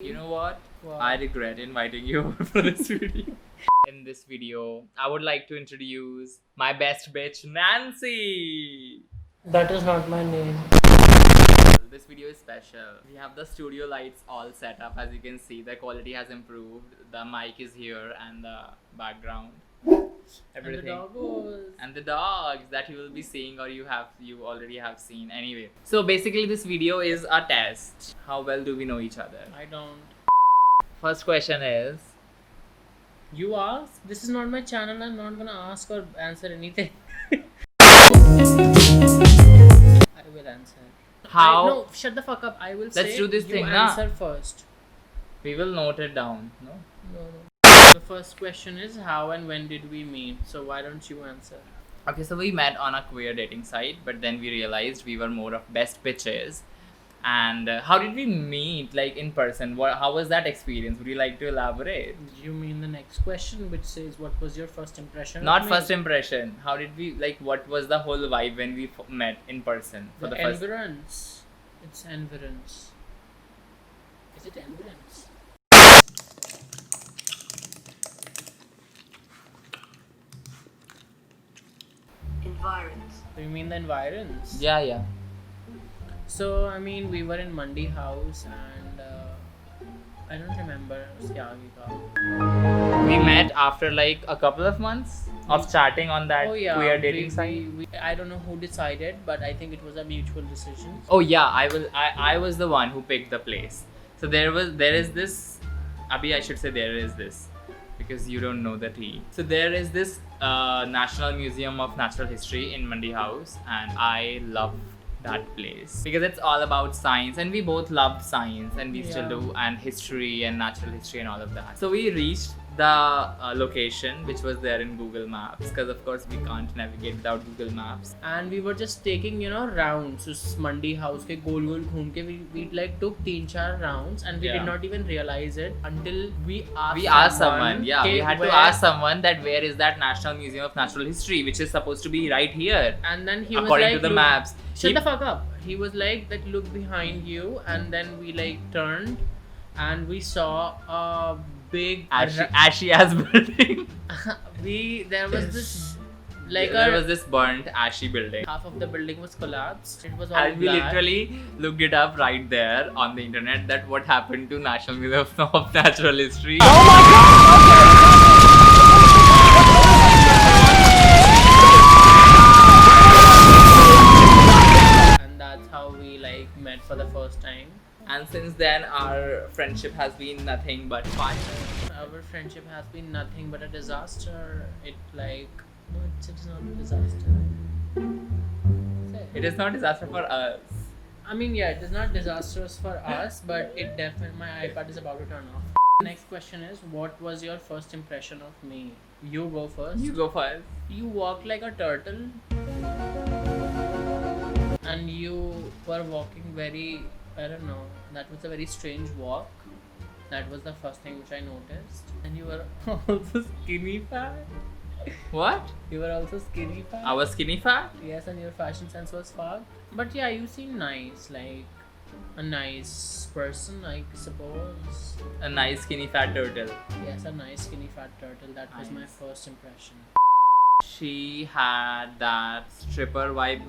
You know what? Wow. I regret inviting you over for this video. In this video, I would like to introduce my best bitch, Nancy. That is not my name. This video is special. We have the studio lights all set up. As you can see, the quality has improved. The mic is here and the background. Everything. And the doggos. And the dogs that you will be seeing or you already have seen anyway. So basically this video is a test. How well do we know each other? I don't. First question is, You ask? This is not my channel. I'm not gonna ask or answer anything. I will answer. how No, shut the fuck up. I will say. Let's do this you thing, na? answer first. we will note it down, no? No. The first question is how and when did we meet? So why don't you answer? Okay, so we met on a queer dating site, but then we realized we were more of best bitches. And how did we meet, like in person? How was that experience? Would you like to elaborate? You mean the next question, which says what was your first impression? Not of me? first impression. How did we, like, what was the whole vibe when we met in person for The the first? environs. It's environs. Is it environs? Environs. You mean the environs? Yeah. So I mean, we were in Mandi House, and I don't remember uske aage ka. We met after like a couple of months of chatting on that queer dating site. I don't know who decided, but I think it was a mutual decision. Oh yeah, I was the one who picked the place. So there is this Abhi, I should say there is this because you don't know the tea. So there is this National Museum of Natural History in Mandi House, and I love that place because it's all about science, and we both love science, and we still Yeah. do, and history and natural history and all of that. So we reached the location which was there in Google Maps, because of course we can't navigate without Google Maps. And we were just taking, rounds. उस Mandi House के गोल गोल घूम के we like took 3-4 rounds, and we Yeah. did not even realize it until we asked someone. Yeah, we "Okay, had to where-" ask someone that where is that National Museum of Natural History, which is supposed to be right here And then he was according like, to the "Look- maps. Shut the fuck up. He was like that, look behind you, and then we like turned and we saw a big ashy as building. there was this like There was this burnt ashy building, half of the building was collapsed. It was all and we black. literally looked it up right there on the internet that what happened to National Museum of Natural History. And that's how we like met for the first time. And since then our friendship has been nothing but fire. Our friendship has been nothing but a disaster. It like no, it's not a disaster. It is not disaster for us. I mean, yeah, it is not disastrous for us, but it definitely, my iPad is about to turn off. Next question is, what was your first impression of me? You go first. You go first. You walk like a turtle, and you were walking very, I don't know, that was a very strange walk. That was the first thing which I noticed. And you were also skinny fat. What? You were also skinny fat. I was skinny fat? Yes, and your fashion sense was fucked. But yeah, you seem nice, like a nice person, I suppose. A nice skinny fat turtle. Yes, a nice skinny fat turtle. That was my Nice. first impression. She had that stripper vibe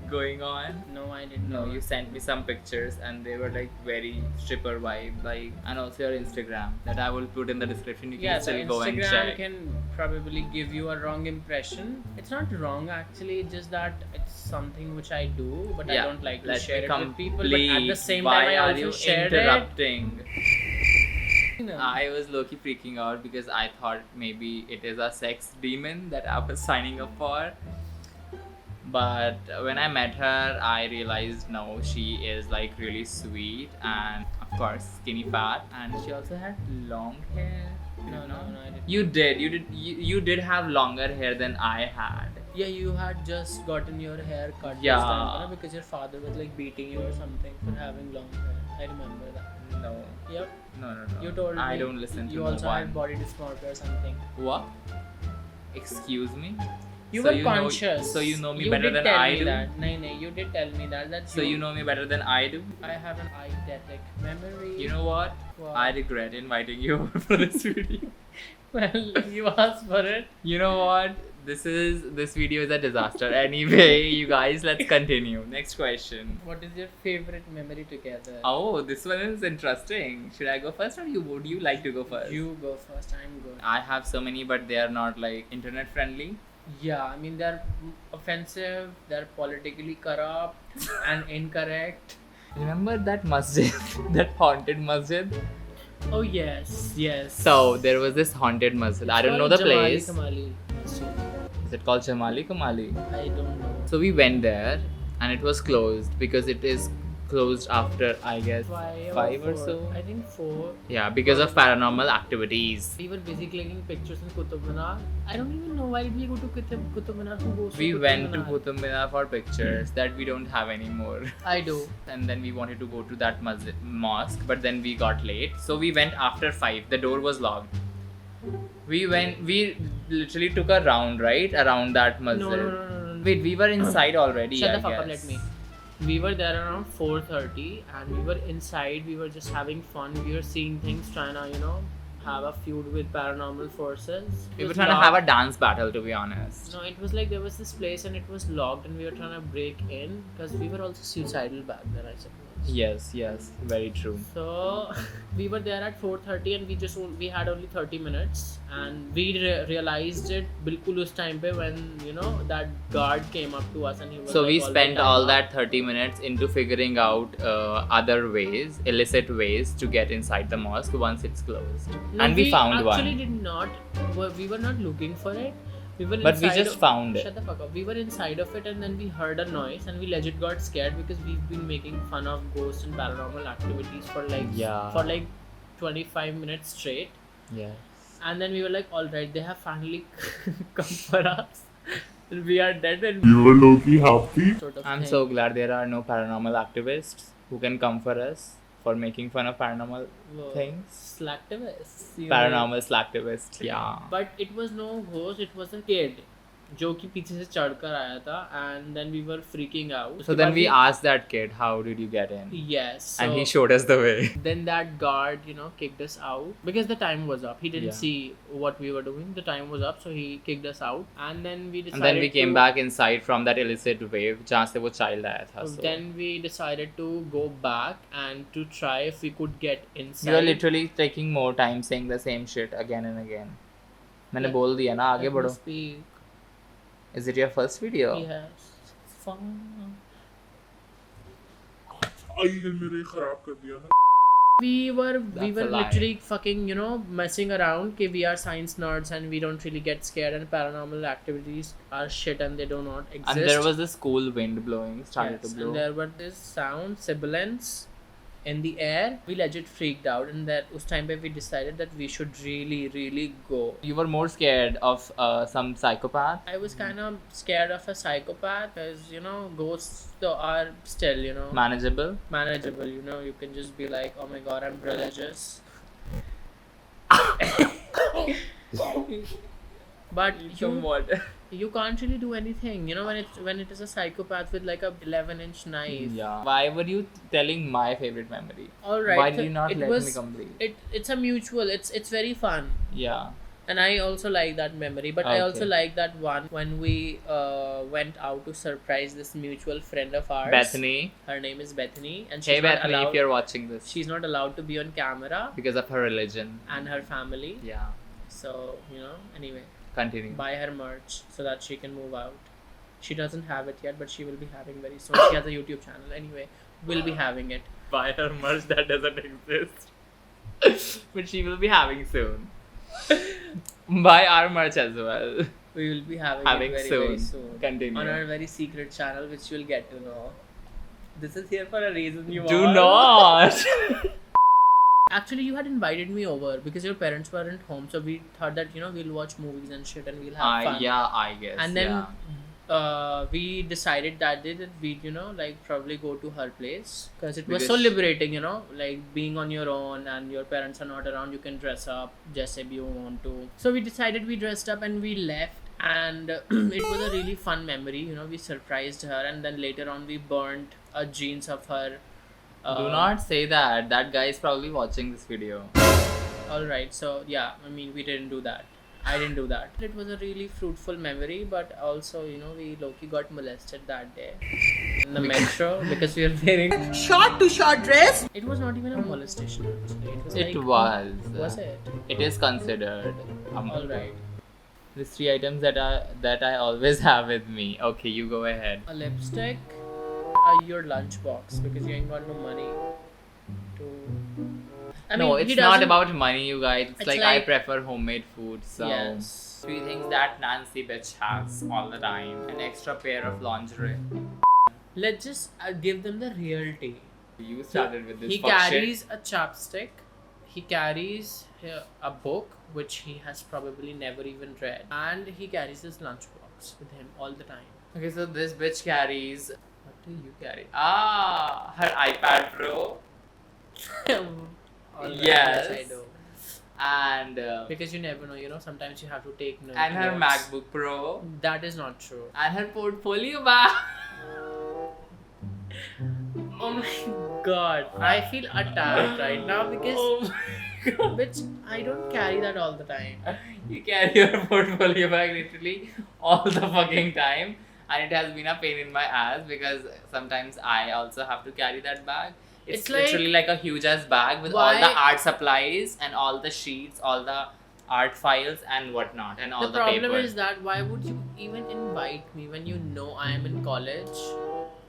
going on. No, I didn't No, know. you sent me some pictures and they were like very stripper vibe, like, and also your Instagram that I will put in the description. You can Yeah, so still go and Instagram check. can probably give you a wrong impression. It's not wrong actually, it's just that it's something which I do, but I don't like to let share me it with people. But at complete. the same Why time, I are also you shared interrupting? it. I was low-key freaking out because I thought maybe it is a sex demon that I was signing up for. But when I met her, I realized no, she is like really sweet and of course skinny fat, and she also had long hair. No, I didn't. You did have longer hair than I had. Yeah, you had just gotten your hair cut Yeah. this time, right? Because your father was like beating you or something for having long hair. I remember that. No, Yep. no. You told I me. don't listen to You no also one. had body dysmorphia or something. What? Excuse me? You So were you know- conscious. so you know me You better did than tell I me do? That. No, you did tell me that. So you know me better than I do? I have an eidetic memory. You know what? Wow. I regret inviting you over for this video. Well, you asked for it. You know what? This video is a disaster. Anyway, you guys, let's continue. Next question. What is your favorite memory together? Oh, this one is interesting. Should I go first, or would you like to go first? You go first. I'm good. I have so many, but they are not like internet friendly. Yeah, I mean they're offensive. They're politically corrupt and incorrect. Remember that masjid, that haunted masjid? Oh yes, yes. So there was this haunted masjid. I don't know the place. Kamali. Is it called Jamali Kamali? I don't know. So we went there, and it was closed because it is closed after, I guess, 5 or four. so. I think 4. Yeah, because of paranormal activities. We were busy clicking pictures in Qutub Minar. I don't even know why we go to Qutub Minar. Who goes to We Qutub went to Minar? Qutub Minar for pictures that we don't have anymore. I do. And then we wanted to go to that mosque, but then we got late. So we went after 5. The door was locked. We literally took a round, right? Around that masjid. No. Wait, we were inside already, Shut I the fuck up, guess. let me. We were there around 4:30 and we were inside. We were just having fun. We were seeing things, trying to, have a feud with paranormal forces. We were trying to have a dance battle, to be honest. No, it was like there was this place and it was locked and we were trying to break in because we were also suicidal back then, I suppose. Yes, very true. So we were there at 4:30 and we had only 30 minutes and we realized it bilkul us time pe when that guard came up to us and he was So like, we all the spent time all up. that 30 minutes into figuring out other ways, illicit ways to get inside the mosque once it's closed. No, and we found one. actually did not. We were not looking for it. We were But we inside just found it. Shut the fuck up. We were inside of it and then we heard a noise and we legit got scared because we've been making fun of ghosts and paranormal activities for like 25 minutes straight. Yeah. And then we were like, alright, they have finally come for us. We are dead and You were low-key happy. sort of I'm thing. so glad there are no paranormal activists who can come for us for making fun of paranormal Whoa. things. Slacktivists. you know. Paranormal slacktivists, yeah. But it was no ghost, it was a kid जो कि पीछे से चढ़कर आया था and then we were freaking out. So then we asked that kid, how did you get in? Yes. And he so showed us the way. then that guard, kicked us out because the time was up. He didn't Yeah. see what we were doing. The time was up, so he kicked us out. And then we decided. And then we came back inside from that illicit wave जहाँ से वो child आया था. So Then we decided to go back and to try if we could get inside. you are literally taking more time saying the same shit again and again. मैंने बोल दिया ना आगे Let me बढ़ो. speak. Is it your first video? Yes. Fun. आईगल मेरे खराब कर दिया ना. We were That's a lie. literally fucking messing around. Okay, we are science nerds and we don't really get scared and paranormal activities are shit and they do not exist. And there was this cool wind blowing, started Yes, to blow. and there were this sound sibilance in the air. We legit freaked out and that us time we decided that we should really go. You were more scared of some psychopath. I was kind of scared of a psychopath because ghosts are still Manageable. manageable. You can just be like, oh my god, I'm religious. But you can't really do anything. When it is a psychopath with like a 11-inch knife. Yeah. Why were you telling my favorite memory? All right. Why did you not it let was, me complete? It's a mutual. It's very fun. Yeah. And I also like that memory, but I also Okay. like that one when we went out to surprise this mutual friend of ours. Bethany. Her name is Bethany, and she's Hey not Bethany, allowed. if you're watching this. She's not allowed to be on camera, Because of her religion. and her family. Yeah. So anyway, Continue. buy her merch so that she can move out. She doesn't have it yet, but she will be having very soon. She has a YouTube channel. Anyway, we'll be having it. Buy her merch that doesn't exist. But she will be having soon. Buy our merch as well. We will be having Having it very soon. soon. Continue. On our very secret channel, which you'll get to know. This is here for a reason. You Do are. not. Actually, you had invited me over because your parents weren't home, so we thought that we'll watch movies and shit and we'll have fun. I guess. And then yeah. we decided that day that we'd probably go to her place because it was so Because- liberating. Like being on your own and your parents are not around, you can dress up just if you want to. So we decided we dressed up and we left. And it was a really fun memory. We surprised her, and then later on we burnt jeans of her Do not say that. That guy is probably watching this video. Alright, so yeah, I mean, we didn't do that. I didn't do that. It was a really fruitful memory, but also, you know, we low-key got molested that day in the metro because we were wearing short to short dress. It was not even a molestation actually. It was. It like, was. Was it? It is considered. Alright. The 3 items that I always have with me. Okay, you go ahead. A lipstick, your lunchbox because you ain't got no money to. No, he it's not doesn't- about money, you guys. It's It's like I like- prefer homemade food. So Yes. 3 things that Nancy bitch has all the time: an extra pair of lingerie. Let's just give them the real tea. You started with this. He fuck shit. carries a chapstick. He carries a book which he has probably never even read, and he carries his lunchbox with him all the time. Okay, so this bitch carries. What do you carry? Ah, her iPad Pro. All right, Yes. I do. And Because you never know, you know, sometimes you have to take notes. and her MacBook Pro. That is not true. And her portfolio bag. Oh my god, I feel attacked right now because Oh my god. bitch, I don't carry that all the time. You carry your portfolio bag literally all the fucking time, and it has been a pain in my ass because sometimes I also have to carry that bag. It's It's like- literally like a huge ass bag with all the Why- art supplies and all the sheets, all the art files and whatnot, and all The the problem paper. is that why would you even invite me when you know I am in college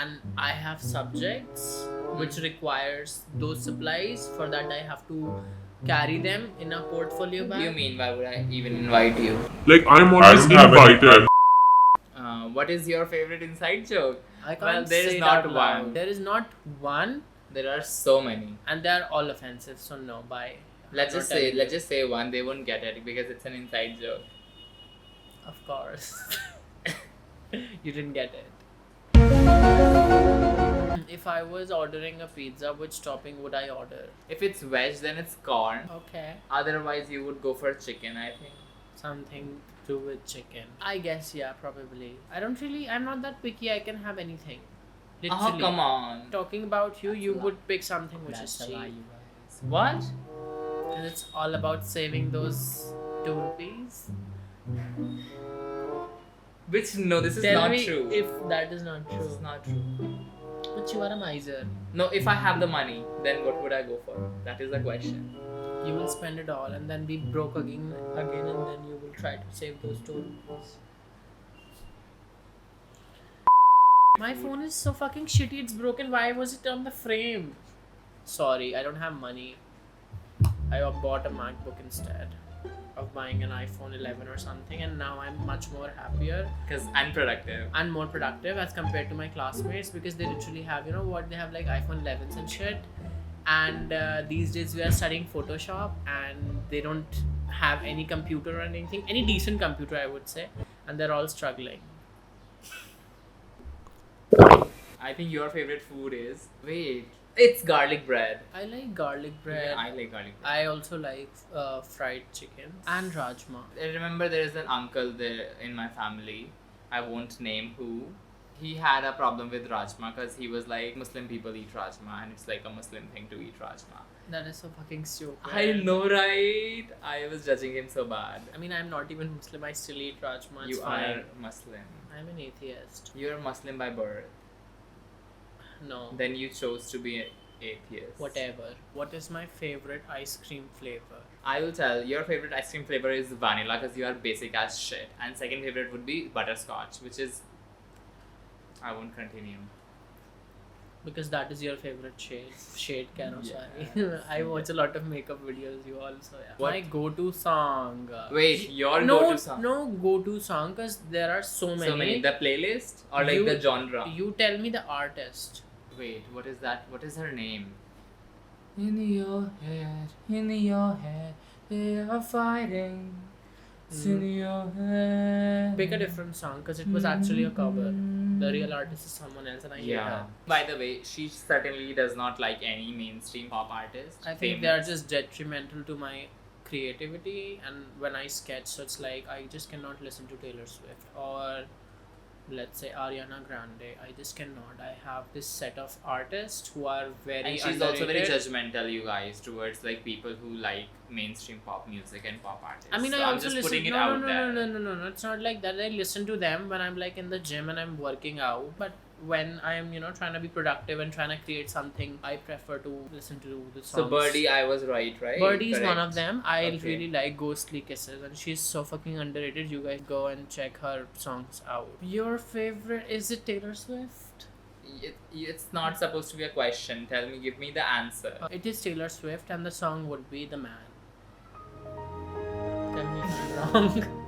and I have subjects which requires those supplies. For that I have to carry them in a portfolio What do you bag. mean? Why would I even invite you? Like, I'm always invited. What is your favorite inside joke? I can't Well, there is say not that loud. one. There is not one, There are so many. and they are all offensive. So no, bye. Let's I'm just not say, telling let's you. just say one. They won't get it because it's an inside joke. Of course. You didn't get it. If I was ordering a pizza, which topping would I order? If it's veg, then it's corn. Okay. Otherwise, you would go for chicken, I think. Something to do with chicken. I guess, yeah, probably. I'm not that picky. I can have anything. Oh, Literally. come on. Talking about you, you a lie. would pick something which That's is a lie, cheap. you guys. What? And it's all about saving those 2 rupees. Which, no, this is Tell not me true. if that is not This true. is not true. But you are a miser. No, if I have the money, then what would I go for? That is the question. You will spend it all and then be broke again, and then you will try to save those 2 rupees. My phone is so fucking shitty, it's broken. Why was it on the frame? Sorry, I don't have money. I bought a MacBook instead of buying an iPhone 11 or something, and now I'm much more happier Because I'm productive. and more productive as compared to my classmates, because they literally have, you know what, they have like iPhone 11s and shit. And these days we are studying Photoshop, and they don't have any computer or anything, any decent computer, I would say, and they're all struggling. I think your favorite food is. Wait. It's garlic bread. I like garlic bread. Yeah, I like garlic bread. I also like fried chicken and rajma. I remember there is an uncle there in my family. I won't name who. He had a problem with rajma because he was like, Muslim people eat rajma and it's like a Muslim thing to eat rajma. That is so fucking stupid. I know, right? I was judging him so bad. I mean, I'm not even Muslim. I still eat rajma. It's You fine. are Muslim. I'm an atheist. You're Muslim by birth. No. Then you chose to be an atheist. Whatever. What is my favorite ice cream flavor? I will tell. Your favorite ice cream flavor is vanilla because you are basic as shit. And second favorite would be butterscotch, which is. I won't continue. Because that is your favorite shade Kano, sorry. Yes. I watch a lot of makeup videos, you also, yeah. What? My go-to song. Wait, your no, go-to song? No go-to song, because there are so many. So many. The playlist or like You- the genre? You tell me the artist. Wait, what is that? What is her name? In your head, they are fighting. It's in your head. Pick a different song, because it was actually a cover. The real artist is someone else, and I hate Yeah. her. By the way, she certainly does not like any mainstream pop artist. I think famous. they are just detrimental to my creativity, and when I sketch, so it's like I just cannot listen to Taylor Swift or let's say Ariana Grande. I just cannot. I have this set of artists who are very And she's also very underrated. judgmental, you guys, towards like people who like mainstream pop music and pop artists. I mean, so I I'm also just listen. putting it No, out no, there. no. It's not like that. I listen to them when I'm like in the gym and I'm working out. But when I'm, trying to be productive and trying to create something, I prefer to listen to the songs. So Birdie, I was right? Birdie is one Correct. of them. I Okay. really like Ghostly Kisses, and she's so fucking underrated. You guys go and check her songs out. Your favorite, is it Taylor Swift? It's not supposed to be a question. Tell me, give me the answer. It is Taylor Swift, and the song would be The Man. Tell me if I'm wrong.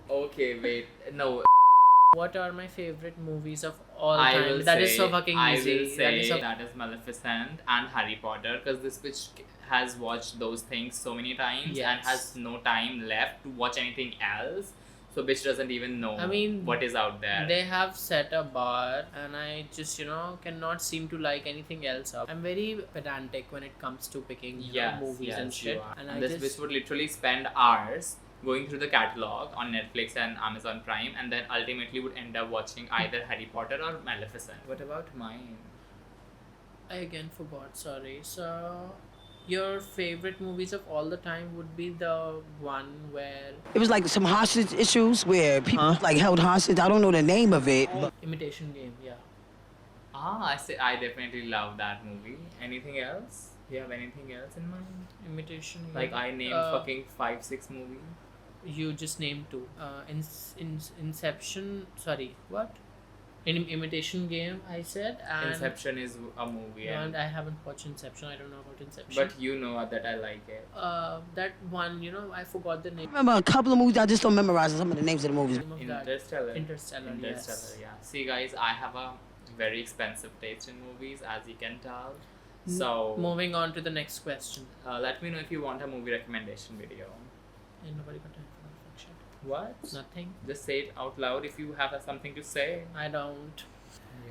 Okay, wait. No, What are my favorite movies of all I time? will That say, is so fucking easy. I will say that is Maleficent and Harry Potter, because this bitch has watched those things so many times and Yes. has no time left to watch anything else. So bitch doesn't even know I mean, what is out there. They have set a bar, and I just cannot seem to like anything else up. I'm very pedantic when it comes to picking movies and shit. You are. And And I this just bitch would literally spend hours going through the catalog on Netflix and Amazon Prime, and then ultimately would end up watching either Harry Potter or Maleficent. What about mine? I again forgot. Sorry. So, your favorite movies of all the time would be the one where It was like some hostage issues where people like held hostage. I don't know the name of it. But Imitation Game. Yeah. I definitely love that movie. Anything else? Do you have anything else in mind? Imitation Game. Like I named fucking 5-6 movies. You just named two. Inception. Sorry. What? Imitation Game. I said. And Inception is a movie, And and, I haven't watched Inception. I don't know about Inception. but you know that I like it. That one, I forgot the name. I remember a couple of movies. I just don't memorize some of the names of the movies. Name of that. Interstellar. Interstellar, yes. Yeah. See, guys, I have a very expensive taste in movies, as you can tell. So, Moving on to the next question. let me know if you want a movie recommendation video. Ain't nobody got time for that fuck shit. What? Nothing. Just say it out loud if you have something to say. I don't.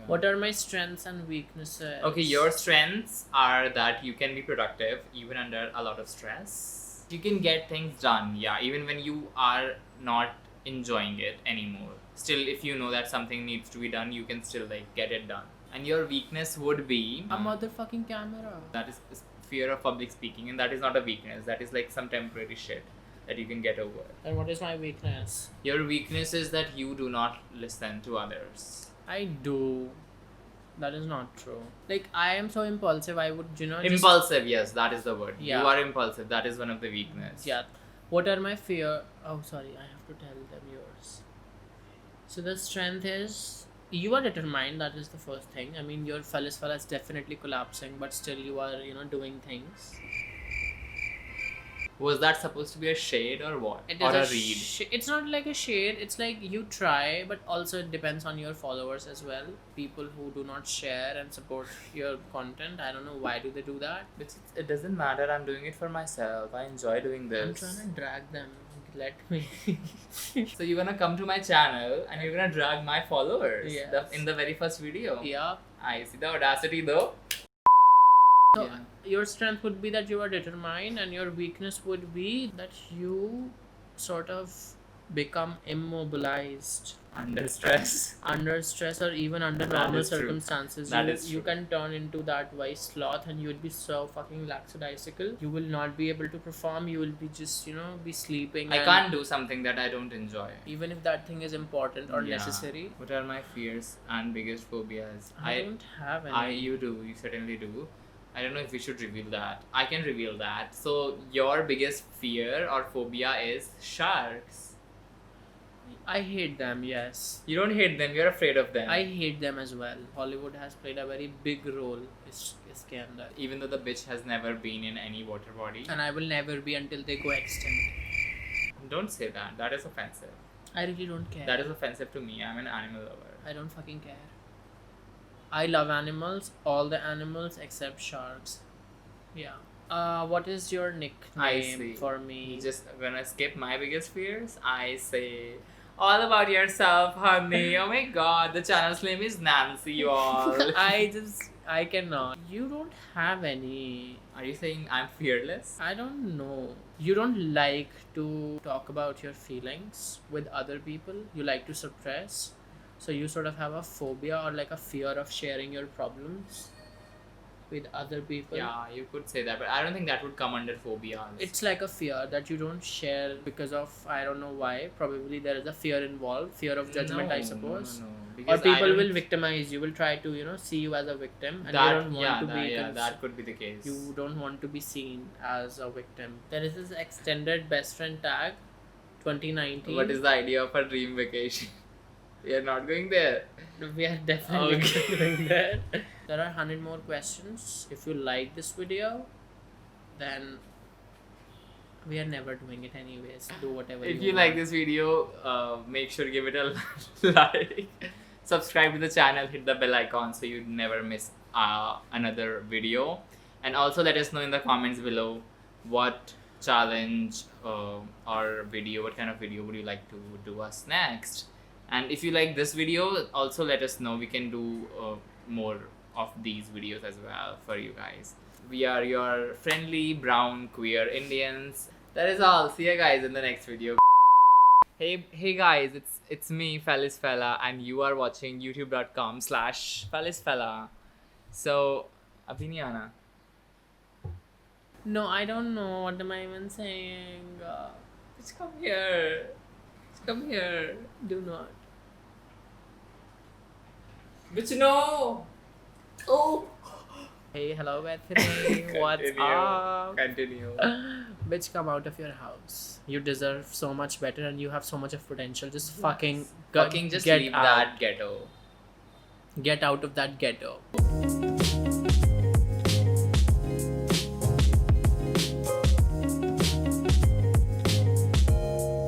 What are my strengths and weaknesses? Okay, your strengths are that you can be productive even under a lot of stress. You can get things done, yeah, even when you are not enjoying it anymore. Still, if you know that something needs to be done, you can still get it done. And your weakness would be A motherfucking camera. that is fear of public speaking, and that is not a weakness. That is like some temporary shit that you can get over. And what is my weakness? Your weakness is that you do not listen to others. I do. That is not true. Like, I am so impulsive. I would, just- Impulsive, yes, that is the word. Yeah. You are impulsive. That is one of the weakness. Yeah. What are my fear? Oh, sorry. I have to tell them yours. So the strength is you are determined. That is the first thing. I mean, your fella is definitely collapsing, but still you are, doing things. Was that supposed to be a shade or what? It Or is a read? it's not like a shade. It's like you try, but also it depends on your followers as well. People who do not share and support your content. I don't know why do they do that. It doesn't matter. I'm doing it for myself. I enjoy doing this. I'm trying to drag them. Let me. So you're gonna come to my channel and you're gonna drag my followers Yes. in the very first video. Yeah. I see the audacity though. So Yeah. your strength would be that you are determined, and your weakness would be that you sort of become immobilized Under stress. under stress, or even under That normal is true. circumstances. That you, is you true. can turn into that wise sloth, and you will be so fucking lackadaisical. You will not be able to perform. You will be just be sleeping. I and can't do something that I don't enjoy. even if that thing is important or Yeah. necessary. What are my fears and biggest phobias? I don't have any. You do. You certainly do. I don't know if we should reveal that. I can reveal that. So your biggest fear or phobia is sharks. I hate them. Yes. You don't hate them. You're afraid of them. I hate them as well. Hollywood has played a very big role इसके अंदर. Even though the bitch has never been in any water body. And I will never be until they go extinct. Don't say that. That is offensive. I really don't care. That is offensive to me. I'm an animal lover. I don't fucking care. I love animals, all the animals except sharks. Yeah. What is your I nickname see. for me? Just gonna skip my biggest fears. I say all about yourself, honey. Oh my god, the channel's name is Nancy, you all. I cannot. You don't have any. Are you saying I'm fearless? I don't know. You don't like to talk about your feelings with other people. You like to suppress. So you sort of have a phobia or like a fear of sharing your problems with other people. Yeah, you could say that, but I don't think that would come under phobia. It's like a fear that you don't share because of, I don't know why. Probably there is a fear involved, fear of judgment, I suppose. No. Or Because I people don't- will victimize you, will try to, you know, see you as a victim, and that, you don't want to be. that could be the case. You don't want to be seen as a victim. There is this extended best friend tag, 2019. What is the idea of a dream vacation? We are not going there. We are definitely Okay. doing that. There are 100 more questions. If you like this video, then we are never doing it anyways. Do whatever If you like this video, make sure to give it a like. Subscribe to the channel, hit the bell icon so you never miss another video. And also let us know in the comments below what challenge or video, what kind of video would you like to do us next. And if you like this video, also let us know. We can do more of these videos as well for you guys. We are your friendly brown queer Indians. That is all. See you guys in the next video. Hey guys, it's me, Fellis Fella, and you are watching youtube.com/FellisFella. So, abhi nahi aana. No, I don't know. What am I even saying? Just come here. Just come here. Do not. Bitch, no. Oh. Hey, hello, Bethany. What's up? Continue. Bitch, come out of your house. You deserve so much better, and you have so much of potential. Just fucking Fucking just get leave out. that ghetto. Get out of that ghetto.